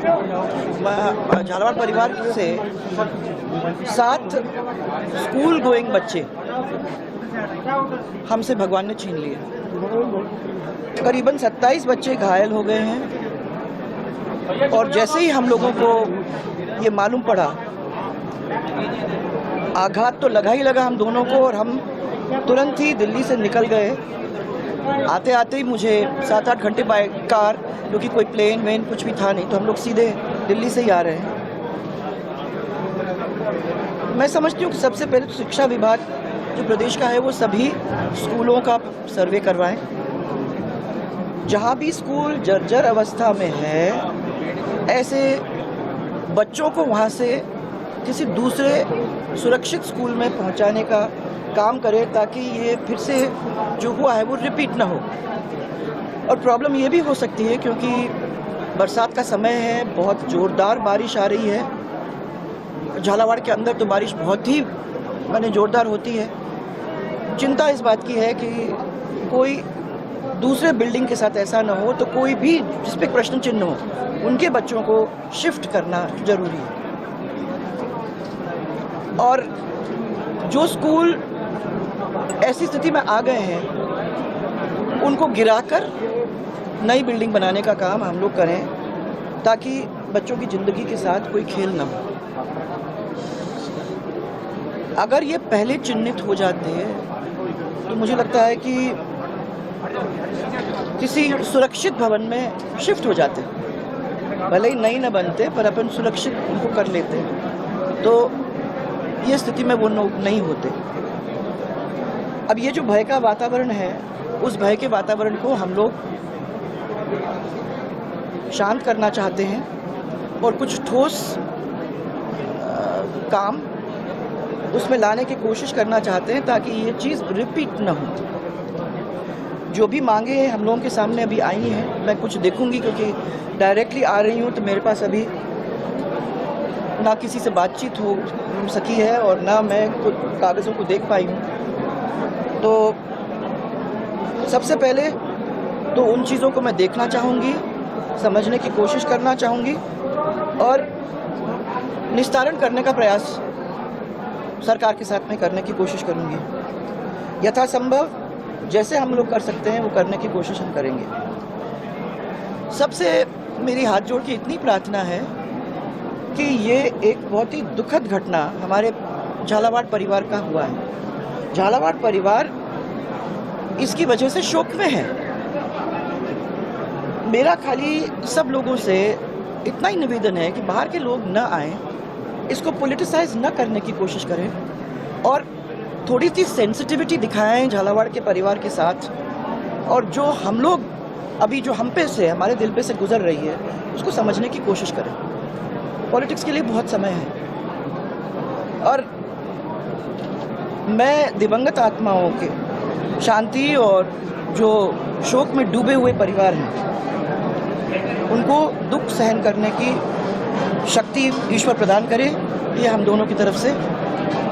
झालावाड़ परिवार से 7 school going बच्चे हमसे भगवान ने छीन लिए। करीबन 27 बच्चे घायल हो गए हैं और जैसे ही हम लोगों को ये मालूम पड़ा, आघात तो लगा ही लगा हम दोनों को और हम तुरंत ही दिल्ली से निकल गए। आते आते ही मुझे 7-8 घंटे बाय कार, क्योंकि कोई प्लेन वेन कुछ भी था नहीं, तो हम लोग सीधे दिल्ली से ही आ रहे हैं। मैं समझती हूँ कि सबसे पहले तो शिक्षा विभाग जो प्रदेश का है वो सभी स्कूलों का सर्वे करवाएं। जहाँ भी स्कूल जर्जर अवस्था में है, ऐसे बच्चों को वहाँ से किसी दूसरे सुरक्षित स्कूल में पहुँचाने का काम करे, ताकि ये फिर से जो हुआ है वो रिपीट ना हो। और प्रॉब्लम ये भी हो सकती है क्योंकि बरसात का समय है, बहुत ज़ोरदार बारिश आ रही है। झालावाड़ के अंदर तो बारिश बहुत ही ज़ोरदार होती है। चिंता इस बात की है कि कोई दूसरे बिल्डिंग के साथ ऐसा ना हो, तो कोई भी जिस पे प्रश्न चिन्ह हो, उनके बच्चों को शिफ्ट करना ज़रूरी है। और जो स्कूल ऐसी स्थिति में आ गए हैं, उनको गिराकर नई बिल्डिंग बनाने का काम हम लोग करें, ताकि बच्चों की ज़िंदगी के साथ कोई खेल ना हो। अगर ये पहले चिन्हित हो जाते तो मुझे लगता है कि किसी सुरक्षित भवन में शिफ्ट हो जाते, भले ही नई न बनते पर अपन सुरक्षित उनको कर लेते, तो ये स्थिति में वो नहीं होते। अब ये जो भय का वातावरण है, उस भय के वातावरण को हम लोग शांत करना चाहते हैं और कुछ ठोस काम उसमें लाने की कोशिश करना चाहते हैं, ताकि ये चीज़ रिपीट ना हो। जो भी मांगे हैं हम लोगों के सामने अभी आई हैं, मैं कुछ देखूंगी, क्योंकि डायरेक्टली आ रही हूँ तो मेरे पास अभी ना किसी से बातचीत हो सकी है और ना मैं कुछ कागज़ों को देख पाई हूँ। तो सबसे पहले तो उन चीज़ों को मैं देखना चाहूँगी, समझने की कोशिश करना चाहूँगी और निस्तारण करने का प्रयास सरकार के साथ में करने की कोशिश करूँगी। यथासंभव जैसे हम लोग कर सकते हैं वो करने की कोशिश हम करेंगे। सबसे मेरी हाथ जोड़ के इतनी प्रार्थना है कि ये एक बहुत ही दुखद घटना हमारे झालावाड़ परिवार का हुआ है। झालावाड़ परिवार इसकी वजह से शोक में है। मेरा खाली सब लोगों से इतना ही निवेदन है कि बाहर के लोग न आएं, इसको पॉलिटिसाइज न करने की कोशिश करें और थोड़ी सी सेंसिटिविटी दिखाएं झालावाड़ के परिवार के साथ, और जो हम लोग अभी जो हम पे से हमारे दिल पे से गुजर रही है उसको समझने की कोशिश करें। पॉलिटिक्स के लिए बहुत समय है और मैं दिवंगत आत्माओं के शांति और जो शोक में डूबे हुए परिवार हैं उनको दुख सहन करने की शक्ति ईश्वर प्रदान करे, ये हम दोनों की तरफ से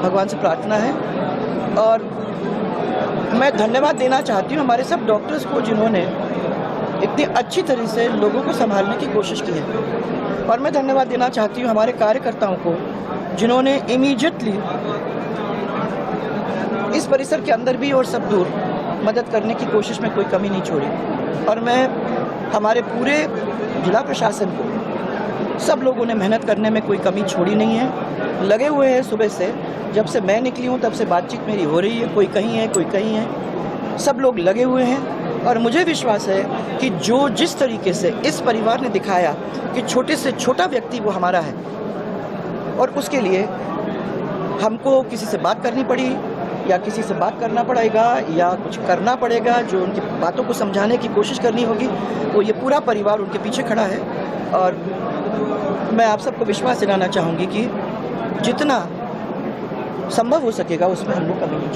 भगवान से प्रार्थना है। और मैं धन्यवाद देना चाहती हूँ हमारे सब डॉक्टर्स को, जिन्होंने इतनी अच्छी तरह से लोगों को संभालने की कोशिश की है। और मैं धन्यवाद देना चाहती हूँ हमारे कार्यकर्ताओं को, जिन्होंने इमीडिएटली इस परिसर के अंदर भी और सब दूर मदद करने की कोशिश में कोई कमी नहीं छोड़ी। और मैं हमारे पूरे जिला प्रशासन को, सब लोगों ने मेहनत करने में कोई कमी छोड़ी नहीं है, लगे हुए हैं। सुबह से जब से मैं निकली हूँ तब से बातचीत मेरी हो रही है, कोई कहीं है कोई कहीं है, सब लोग लगे हुए हैं। और मुझे विश्वास है कि जो जिस तरीके से इस परिवार ने दिखाया कि छोटे से छोटा व्यक्ति वो हमारा है, और उसके लिए हमको किसी से बात करनी पड़ी या किसी से बात करना पड़ेगा या कुछ करना पड़ेगा, जो उनकी बातों को समझाने की कोशिश करनी होगी, वो ये पूरा परिवार उनके पीछे खड़ा है। और मैं आप सबको विश्वास दिलाना चाहूँगी कि जितना संभव हो सकेगा उसमें हम लोग कभी नहीं